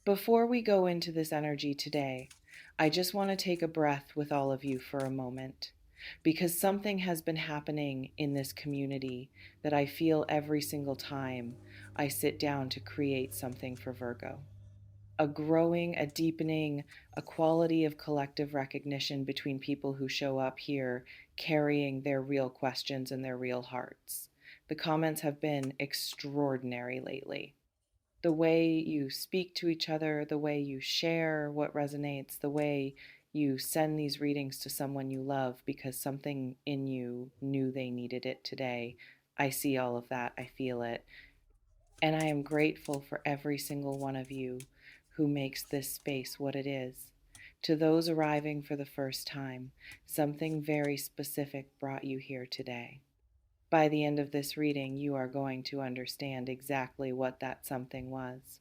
Before we go into this energy today, I just want to take a breath with all of you for a moment because something has been happening in this community that I feel every single time I sit down to create something for Virgo. A growing, a deepening, a quality of collective recognition between people who show up here carrying their real questions and their real hearts. The comments have been extraordinary lately. The way you speak to each other, the way you share what resonates, the way you send these readings to someone you love because something in you knew they needed it today. I see all of that. I feel it. And I am grateful for every single one of you who makes this space what it is. To those arriving for the first time, something very specific brought you here today. By the end of this reading, you are going to understand exactly what that something was.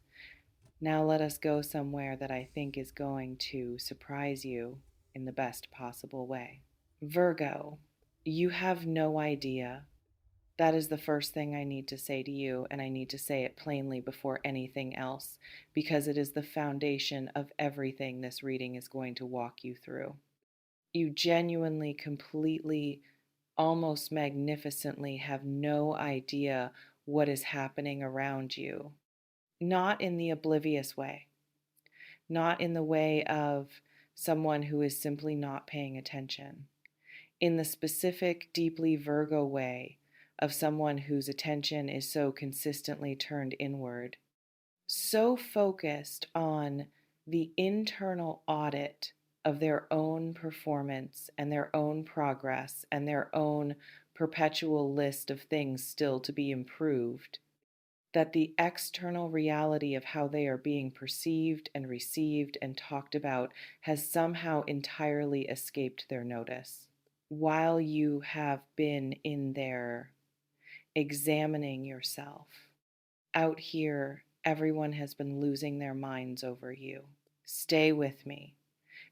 Now let us go somewhere that I think is going to surprise you in the best possible way. Virgo, you have no idea. That is the first thing I need to say to you, and I need to say it plainly before anything else, because it is the foundation of everything this reading is going to walk you through. You genuinely, completely, almost magnificently have no idea what is happening around you. Not in the oblivious way, not in the way of someone who is simply not paying attention, in the specific, deeply Virgo way of someone whose attention is so consistently turned inward, so focused on the internal audit of their own performance and their own progress and their own perpetual list of things still to be improved, that the external reality of how they are being perceived and received and talked about has somehow entirely escaped their notice. While you have been in there examining yourself, out here, everyone has been losing their minds over you. Stay with me,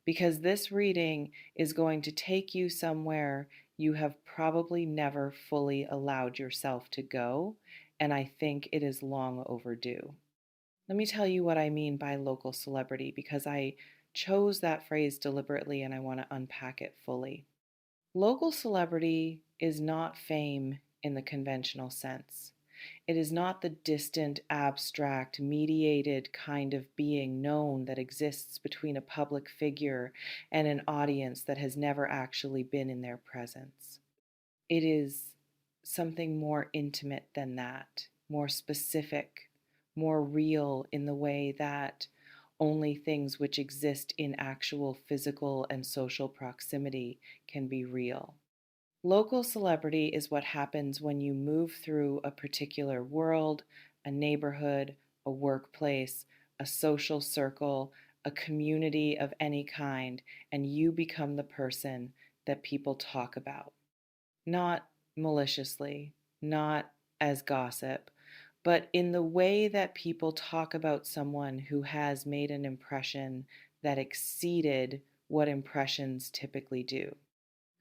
because this reading is going to take you somewhere you have probably never fully allowed yourself to go, and I think it is long overdue. Let me tell you what I mean by local celebrity, because I chose that phrase deliberately and I want to unpack it fully. Local celebrity is not fame in the conventional sense. It is not the distant, abstract, mediated kind of being known that exists between a public figure and an audience that has never actually been in their presence. It is something more intimate than that, more specific, more real in the way that only things which exist in actual physical and social proximity can be real. Local celebrity is what happens when you move through a particular world, a neighborhood, a workplace, a social circle, a community of any kind, and you become the person that people talk about. Not maliciously, not as gossip, but in the way that people talk about someone who has made an impression that exceeded what impressions typically do,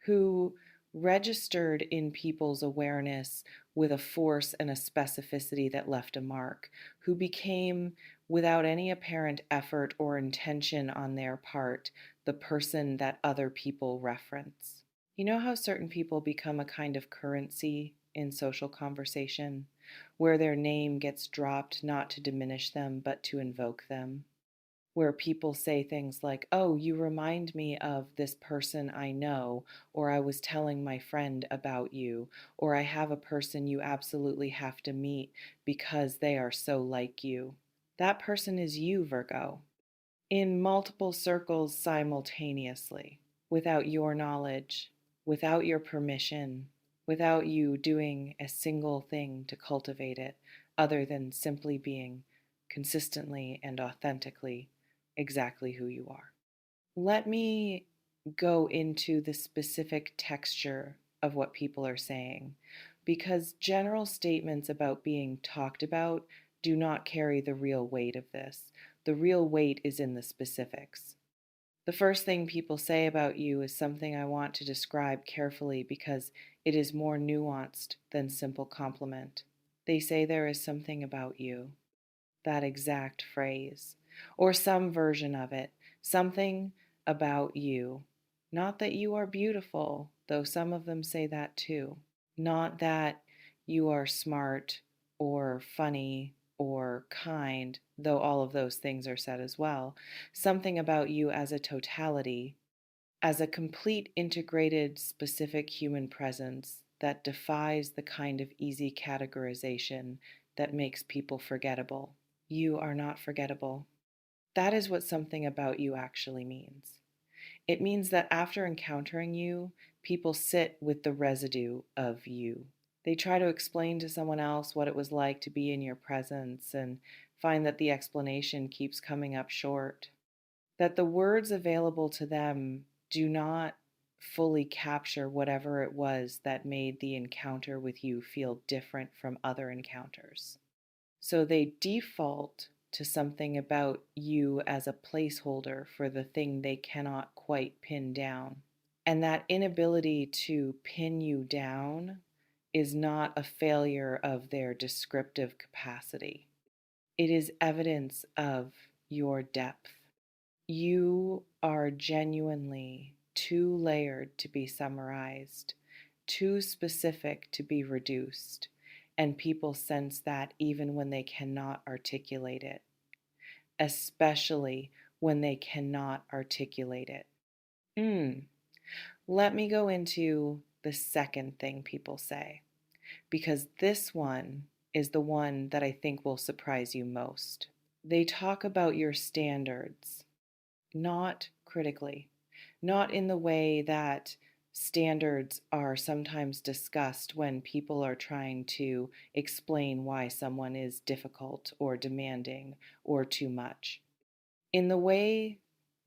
who registered in people's awareness with a force and a specificity that left a mark, who became, without any apparent effort or intention on their part, the person that other people reference. You know how certain people become a kind of currency in social conversation, where their name gets dropped not to diminish them, but to invoke them? Where people say things like, "Oh, you remind me of this person I know," or "I was telling my friend about you," or "I have a person you absolutely have to meet because they are so like you." That person is you, Virgo, in multiple circles simultaneously, without your knowledge, without your permission, without you doing a single thing to cultivate it, other than simply being consistently and authentically exactly who you are. Let me go into the specific texture of what people are saying, because general statements about being talked about do not carry the real weight of this. The real weight is in the specifics. The first thing people say about you is something I want to describe carefully because it is more nuanced than simple compliment. They say there is something about you. that exact phrase, or some version of it, something about you. Not that you are beautiful, though some of them say that too. Not that you are smart or funny or kind, though all of those things are said as well. Something about you as a totality, as a complete integrated specific human presence that defies the kind of easy categorization that makes people forgettable. You are not forgettable. That is what something about you actually means. It means that after encountering you, people sit with the residue of you. They try to explain to someone else what it was like to be in your presence and find that the explanation keeps coming up short. That the words available to them do not fully capture whatever it was that made the encounter with you feel different from other encounters. So they default to something about you as a placeholder for the thing they cannot quite pin down. And that inability to pin you down is not a failure of their descriptive capacity. It is evidence of your depth. You are genuinely too layered to be summarized, too specific to be reduced, and people sense that even when they cannot articulate it, especially when they cannot articulate it. Let me go into the second thing people say, because this one is the one that I think will surprise you most. They talk about your standards, not critically, not in the way that standards are sometimes discussed when people are trying to explain why someone is difficult or demanding or too much. In the way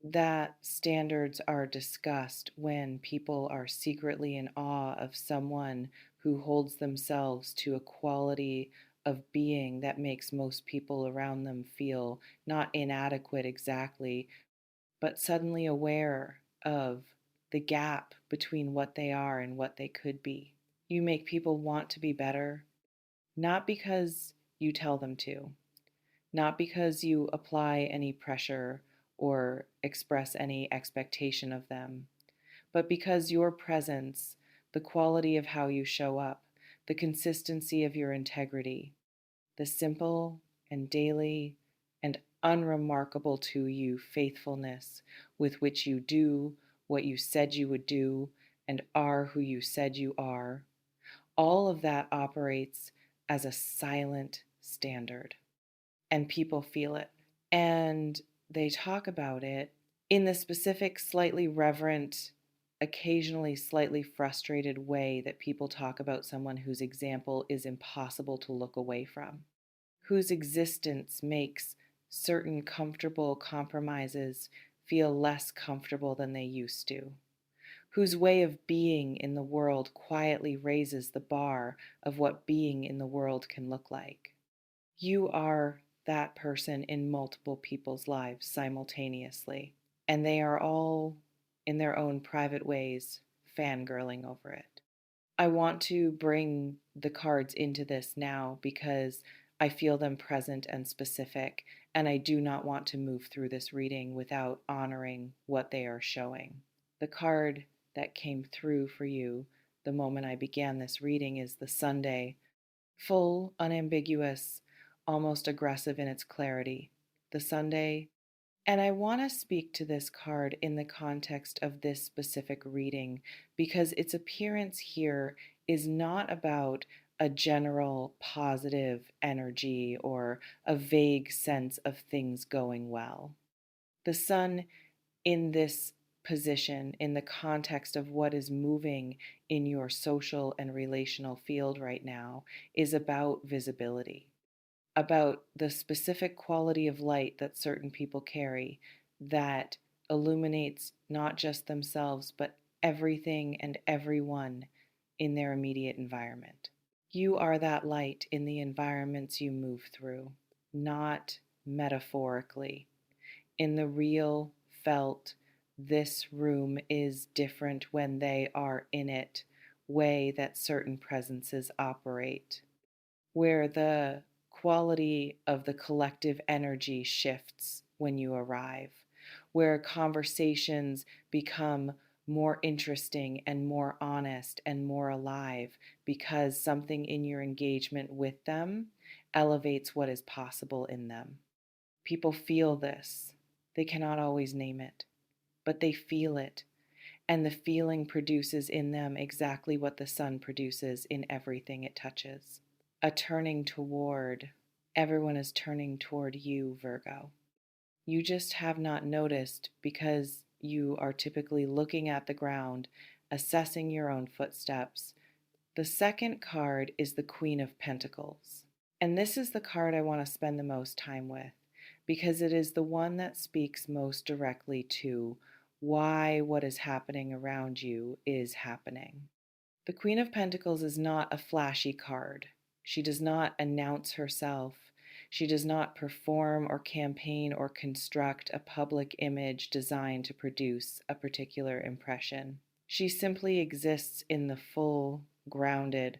that standards are discussed when people are secretly in awe of someone who holds themselves to a quality of being that makes most people around them feel not inadequate exactly, but suddenly aware of the gap between what they are and what they could be. You make people want to be better, not because you tell them to, not because you apply any pressure or express any expectation of them, but because your presence, the quality of how you show up, the consistency of your integrity, the simple and daily and unremarkable to you faithfulness with which you do what you said you would do and are who you said you are, all of that operates as a silent standard, and people feel it. And they talk about it in the specific, slightly reverent, occasionally slightly frustrated way that people talk about someone whose example is impossible to look away from, whose existence makes certain comfortable compromises feel less comfortable than they used to, whose way of being in the world quietly raises the bar of what being in the world can look like. You are that person in multiple people's lives simultaneously, and they are all, in their own private ways, fangirling over it. I want to bring the cards into this now because I feel them present and specific, and I do not want to move through this reading without honoring what they are showing. The card that came through for you the moment I began this reading is the Sunday, full, unambiguous, almost aggressive in its clarity. The Sunday. And I want to speak to this card in the context of this specific reading because its appearance here is not about a general positive energy or a vague sense of things going well. The sun in this position, in the context of what is moving in your social and relational field right now, is about visibility, about the specific quality of light that certain people carry that illuminates not just themselves, but everything and everyone in their immediate environment. You are that light in the environments you move through, not metaphorically. In the real, felt, this room is different when they are in it, way that certain presences operate, where the quality of the collective energy shifts when you arrive, where conversations become more interesting and more honest and more alive because something in your engagement with them elevates what is possible in them. People feel this. They cannot always name it, but they feel it. And the feeling produces in them exactly what the sun produces in everything it touches. A turning toward. Everyone is turning toward you, Virgo. You just have not noticed because you are typically looking at the ground, assessing your own footsteps. The second card is the Queen of Pentacles. And this is the card I want to spend the most time with because it is the one that speaks most directly to why what is happening around you is happening. The Queen of Pentacles is not a flashy card. She does not announce herself. She does not perform or campaign or construct a public image designed to produce a particular impression. She simply exists in the full, grounded,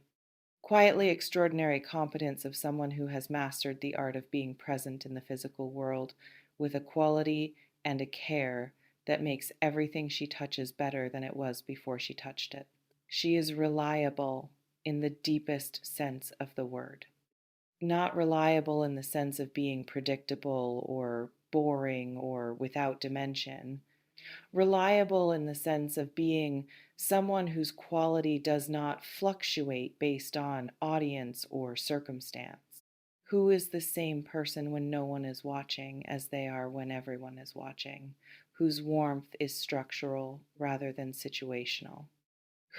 quietly extraordinary competence of someone who has mastered the art of being present in the physical world with a quality and a care that makes everything she touches better than it was before she touched it. She is reliable in the deepest sense of the word. Not reliable in the sense of being predictable or boring or without dimension. Reliable in the sense of being someone whose quality does not fluctuate based on audience or circumstance. Who is the same person when no one is watching as they are when everyone is watching? Whose warmth is structural rather than situational?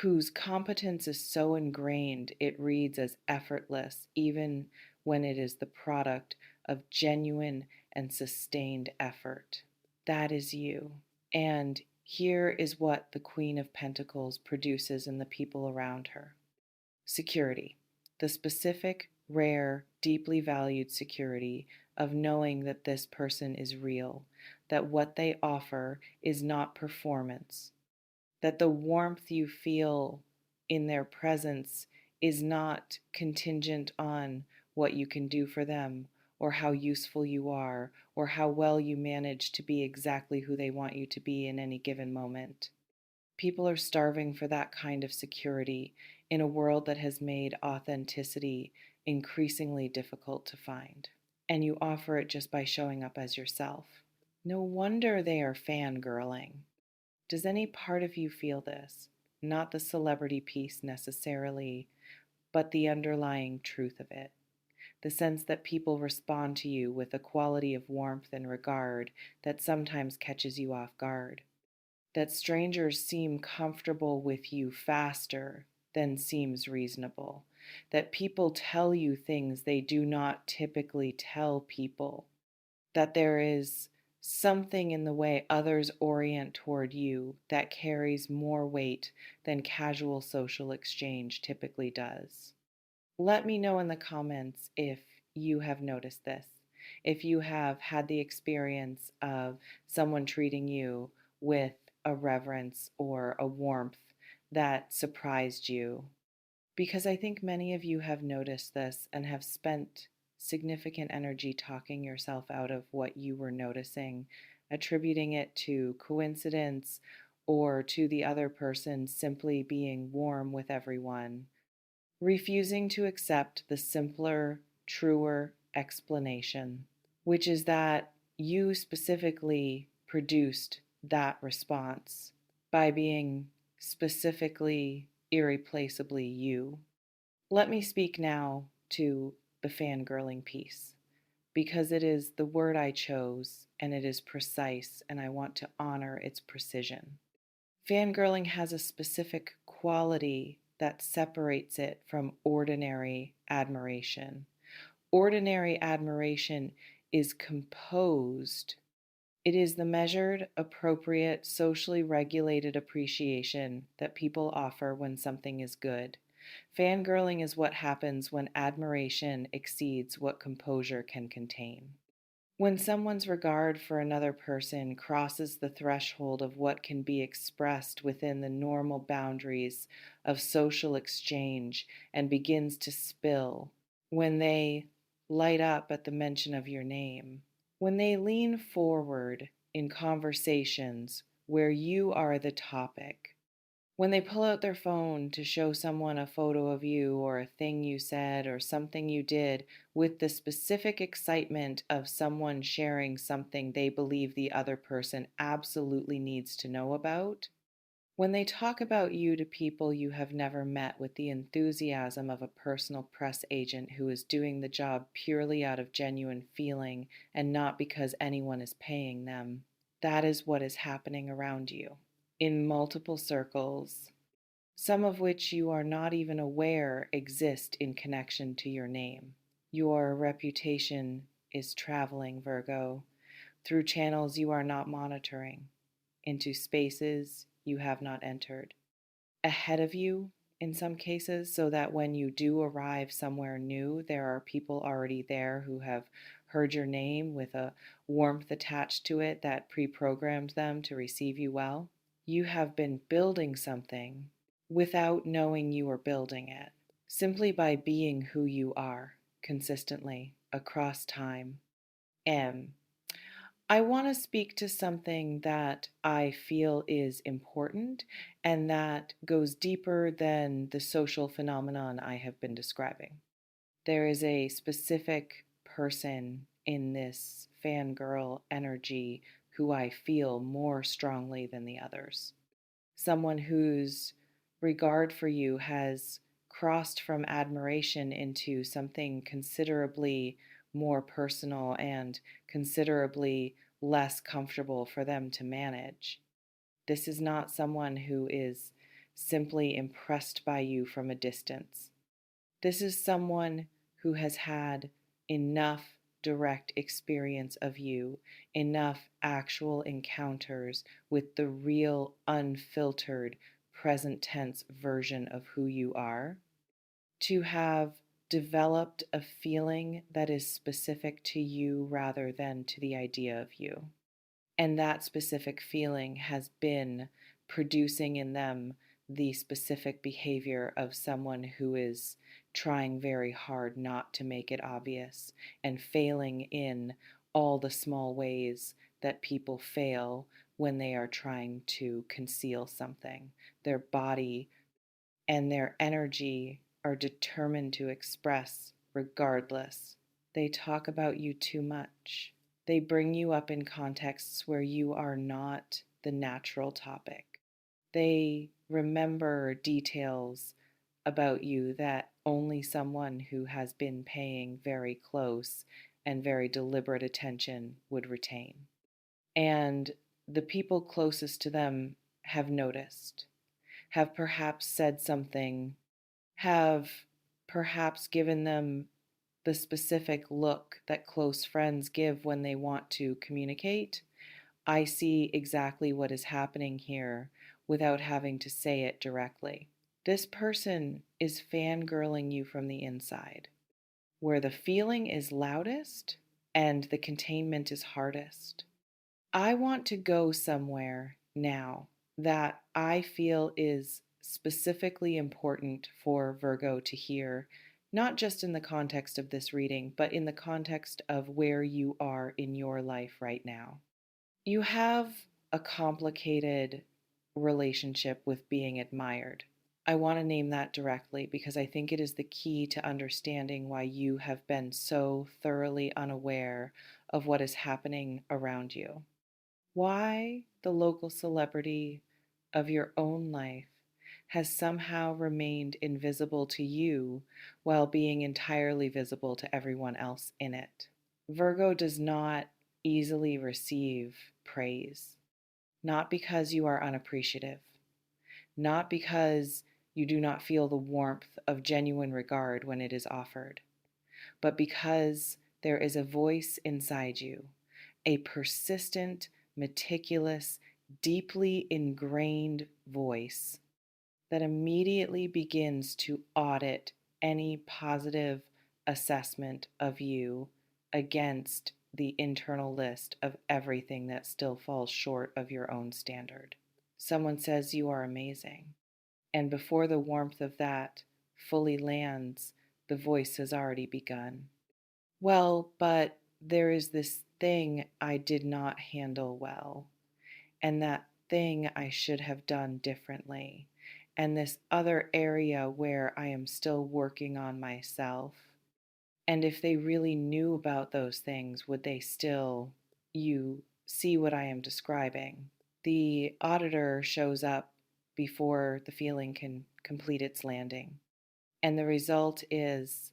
Whose competence is so ingrained it reads as effortless even when it is the product of genuine and sustained effort. That is you. And here is what the Queen of Pentacles produces in the people around her. Security. The specific, rare, deeply valued security of knowing that this person is real, that what they offer is not performance, that the warmth you feel in their presence is not contingent on what you can do for them or how useful you are or how well you manage to be exactly who they want you to be in any given moment. People are starving for that kind of security in a world that has made authenticity increasingly difficult to find. And you offer it just by showing up as yourself. No wonder they are fangirling. Does any part of you feel this? Not the celebrity piece necessarily, but the underlying truth of it. The sense that people respond to you with a quality of warmth and regard that sometimes catches you off guard. That strangers seem comfortable with you faster than seems reasonable. That people tell you things they do not typically tell people. That there is something in the way others orient toward you that carries more weight than casual social exchange typically does. Let me know in the comments if you have noticed this, if you have had the experience of someone treating you with a reverence or a warmth that surprised you. Because I think many of you have noticed this and have spent significant energy talking yourself out of what you were noticing, attributing it to coincidence or to the other person simply being warm with everyone, refusing to accept the simpler, truer explanation, which is that you specifically produced that response by being specifically, irreplaceably you. Let me speak now to the fangirling piece, because it is the word I chose and it is precise, and I want to honor its precision. Fangirling has a specific quality that separates it from ordinary admiration. Ordinary admiration is composed. It is the measured, appropriate, socially regulated appreciation that people offer when something is good. Fangirling is what happens when admiration exceeds what composure can contain. When someone's regard for another person crosses the threshold of what can be expressed within the normal boundaries of social exchange and begins to spill, when they light up at the mention of your name. When they lean forward in conversations where you are the topic, when they pull out their phone to show someone a photo of you or a thing you said or something you did with the specific excitement of someone sharing something they believe the other person absolutely needs to know about, when they talk about you to people you have never met with the enthusiasm of a personal press agent who is doing the job purely out of genuine feeling and not because anyone is paying them, that is what is happening around you in multiple circles, some of which you are not even aware exist in connection to your name. Your reputation is traveling, Virgo, through channels you are not monitoring, into spaces you have not entered, ahead of you in some cases, so that when you do arrive somewhere new, there are people already there who have heard your name with a warmth attached to it that pre programmed them to receive you well. You have been building something without knowing you were building it, simply by being who you are consistently across time. M. I want to speak to something that I feel is important and that goes deeper than the social phenomenon I have been describing. There is a specific person in this fangirl energy who I feel more strongly than the others. Someone whose regard for you has crossed from admiration into something considerably more personal and considerably less comfortable for them to manage. This is not someone who is simply impressed by you from a distance. This is someone who has had enough direct experience of you, enough actual encounters with the real, unfiltered, present tense version of who you are, to have developed a feeling that is specific to you rather than to the idea of you. And that specific feeling has been producing in them the specific behavior of someone who is trying very hard not to make it obvious and failing in all the small ways that people fail when they are trying to conceal something. Their body and their energy are determined to express regardless. They talk about you too much. They bring you up in contexts where you are not the natural topic. They remember details about you that only someone who has been paying very close and very deliberate attention would retain. And the people closest to them have noticed, have perhaps said something, have perhaps given them the specific look that close friends give when they want to communicate. I see exactly what is happening here without having to say it directly. This person is fangirling you from the inside, where the feeling is loudest and the containment is hardest. I want to go somewhere now that I feel is specifically important for Virgo to hear, not just in the context of this reading, but in the context of where you are in your life right now. You have a complicated relationship with being admired. I want to name that directly because I think it is the key to understanding why you have been so thoroughly unaware of what is happening around you. Why the local celebrity of your own life has somehow remained invisible to you while being entirely visible to everyone else in it. Virgo does not easily receive praise, not because you are unappreciative, not because you do not feel the warmth of genuine regard when it is offered, but because there is a voice inside you, a persistent, meticulous, deeply ingrained voice that immediately begins to audit any positive assessment of you against the internal list of everything that still falls short of your own standard. Someone says you are amazing, and before the warmth of that fully lands, the voice has already begun. Well, but there is this thing I did not handle well, and that thing I should have done differently, and this other area where I am still working on myself. And if they really knew about those things, would they still, you see what I am describing? The auditor shows up before the feeling can complete its landing. And the result is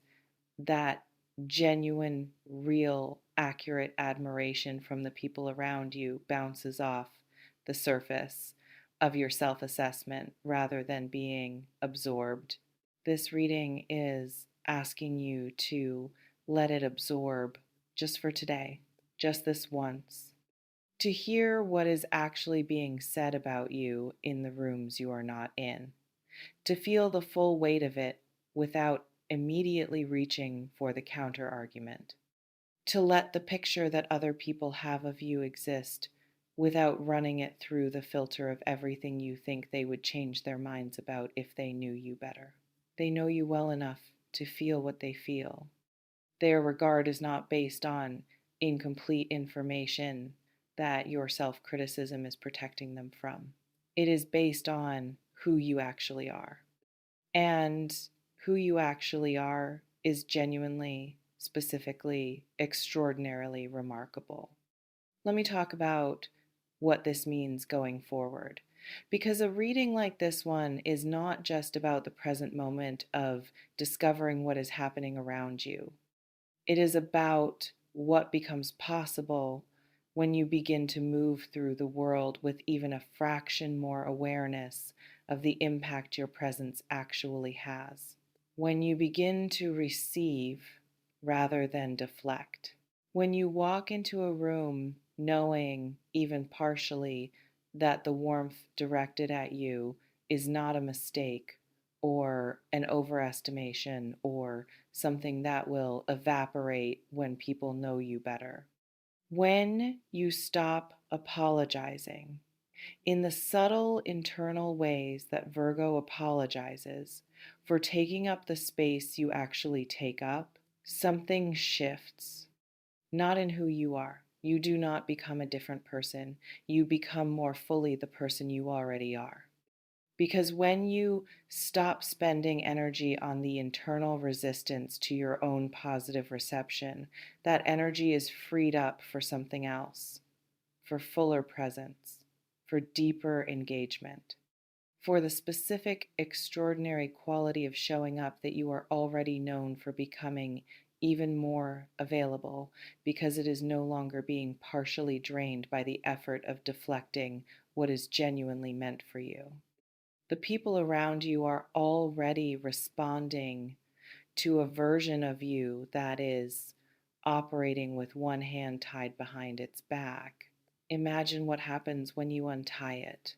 that genuine, real, accurate admiration from the people around you bounces off the surface of your self assessment rather than being absorbed. This reading is asking you to let it absorb just for today, just this once, to hear what is actually being said about you in the rooms you are not in, to feel the full weight of it without immediately reaching for the counter argument, to let the picture that other people have of you exist without running it through the filter of everything you think they would change their minds about if they knew you better. They know you well enough to feel what they feel. Their regard is not based on incomplete information that your self criticism is protecting them from. It is based on who you actually are. And who you actually are is genuinely, specifically, extraordinarily remarkable. Let me talk about what this means going forward. Because a reading like this one is not just about the present moment of discovering what is happening around you. It is about what becomes possible when you begin to move through the world with even a fraction more awareness of the impact your presence actually has. When you begin to receive rather than deflect. When you walk into a room knowing, even partially, that the warmth directed at you is not a mistake or an overestimation or something that will evaporate when people know you better. When you stop apologizing in the subtle internal ways that Virgo apologizes for taking up the space you actually take up, something shifts, not in who you are. You do not become a different person. You become more fully the person you already are. Because when you stop spending energy on the internal resistance to your own positive reception, that energy is freed up for something else, for fuller presence, for deeper engagement, for the specific extraordinary quality of showing up that you are already known for becoming even more available because it is no longer being partially drained by the effort of deflecting what is genuinely meant for you. The people around you are already responding to a version of you that is operating with one hand tied behind its back. Imagine what happens when you untie it.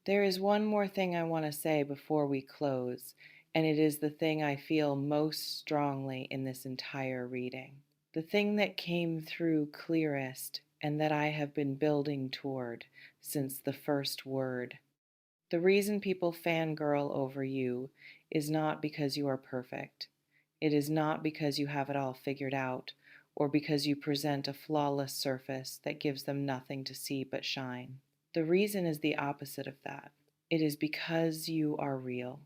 There is one more thing I want to say before we close, and it is the thing I feel most strongly in this entire reading. The thing that came through clearest and that I have been building toward since the first word. The reason people fangirl over you is not because you are perfect. It is not because you have it all figured out or because you present a flawless surface that gives them nothing to see but shine. The reason is the opposite of that. It is because you are real.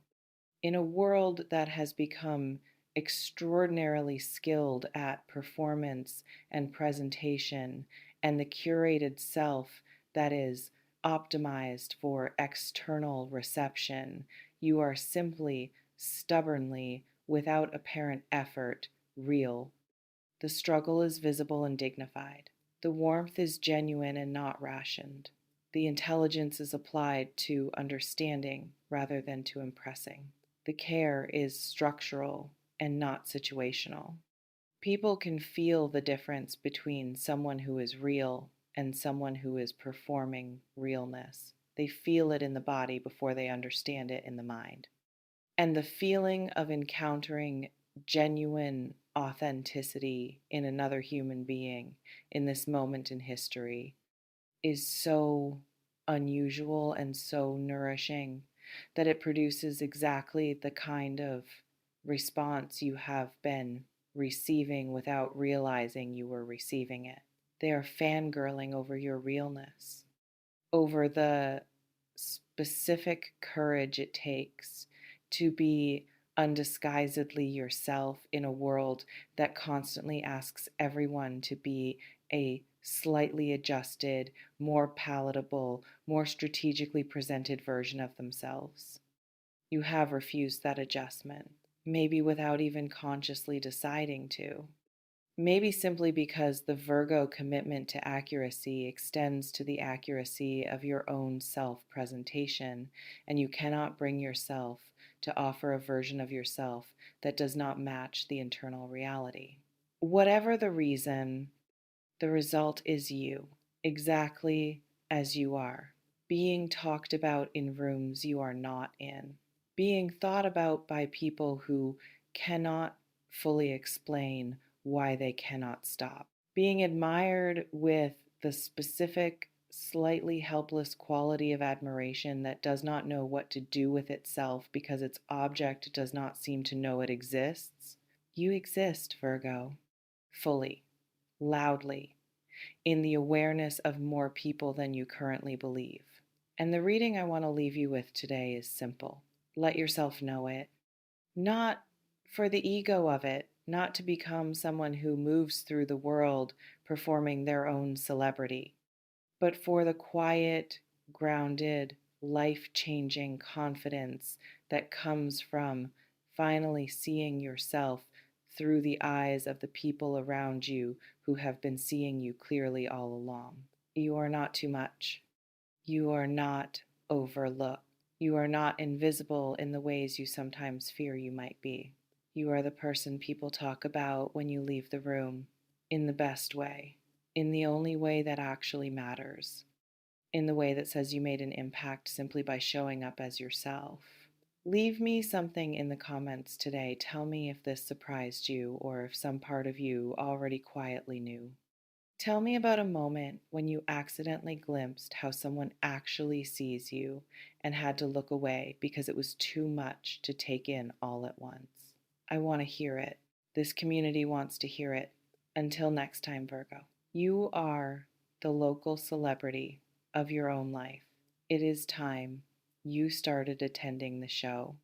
In a world that has become extraordinarily skilled at performance and presentation and the curated self that is optimized for external reception, you are simply, stubbornly, without apparent effort, real. The struggle is visible and dignified. The warmth is genuine and not rationed. The intelligence is applied to understanding rather than to impressing. The care is structural and not situational. People can feel the difference between someone who is real and someone who is performing realness. They feel it in the body before they understand it in the mind. And the feeling of encountering genuine authenticity in another human being in this moment in history is so unusual and so nourishing that it produces exactly the kind of response you have been receiving without realizing you were receiving it. They are fangirling over your realness, over the specific courage it takes to be undisguisedly yourself in a world that constantly asks everyone to be a slightly adjusted, more palatable, more strategically presented version of themselves. You have refused that adjustment, maybe without even consciously deciding to. Maybe simply because the Virgo commitment to accuracy extends to the accuracy of your own self presentation, and you cannot bring yourself to offer a version of yourself that does not match the internal reality. Whatever the reason, the result is you, exactly as you are, being talked about in rooms you are not in, being thought about by people who cannot fully explain why they cannot stop, being admired with the specific, slightly helpless quality of admiration that does not know what to do with itself because its object does not seem to know it exists. You exist, Virgo, fully, loudly, in the awareness of more people than you currently believe. And the reading I want to leave you with today is simple. Let yourself know it. Not for the ego of it, not to become someone who moves through the world performing their own celebrity, but for the quiet, grounded, life changing confidence that comes from finally seeing yourself through the eyes of the people around you who have been seeing you clearly all along. You are not too much. You are not overlooked. You are not invisible in the ways you sometimes fear you might be. You are the person people talk about when you leave the room, in the best way, in the only way that actually matters, in the way that says you made an impact simply by showing up as yourself. Leave me something in the comments today. Tell me if this surprised you or if some part of you already quietly knew. Tell me about a moment when you accidentally glimpsed how someone actually sees you and had to look away because it was too much to take in all at once. I want to hear it. This community wants to hear it. Until next time, Virgo. You are the local celebrity of your own life. It is time you started attending the show.